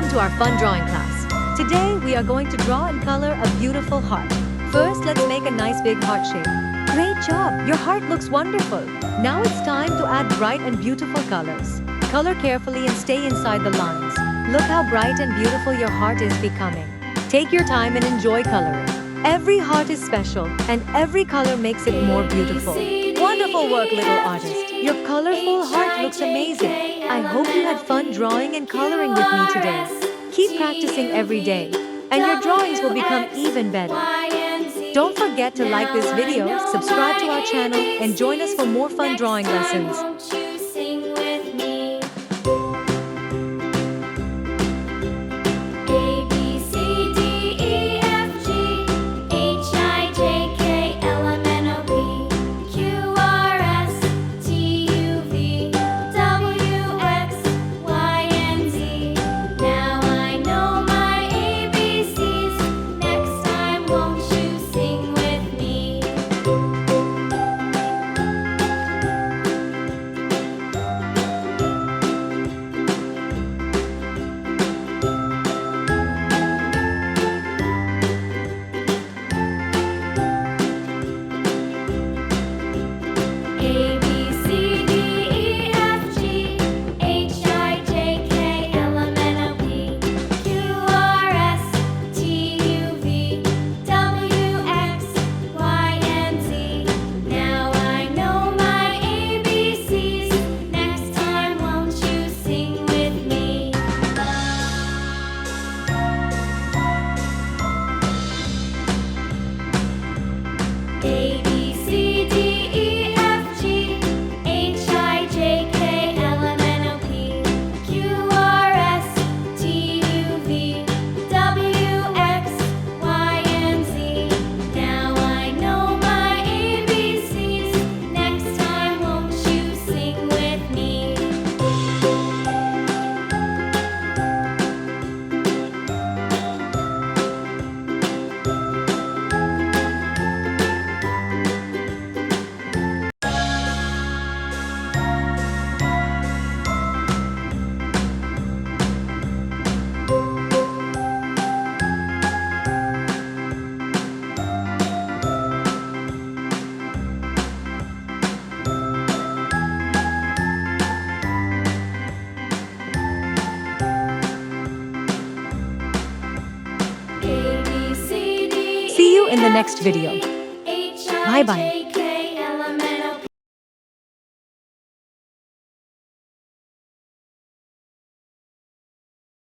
welcome to our fun drawing class. Today we are going to draw and color a beautiful heart. First, let's make a nice big heart shape. Great job! Your heart looks wonderful. Now it's time to add bright and beautiful colors. Color carefully and stay inside the lines. Look how bright and beautiful your heart is becoming. Take your time and enjoy coloring. Every heart is special, and every color makes it more beautiful. Wonderful work, little artist. Your colorful heart looks amazing. I hope you had fun drawing and coloring with me today. Keep practicing every day, and your drawings will become even better. Don't forget to like this video, subscribe to our channel, and join us for more fun drawing lessons. See you in the next video. Bye-bye.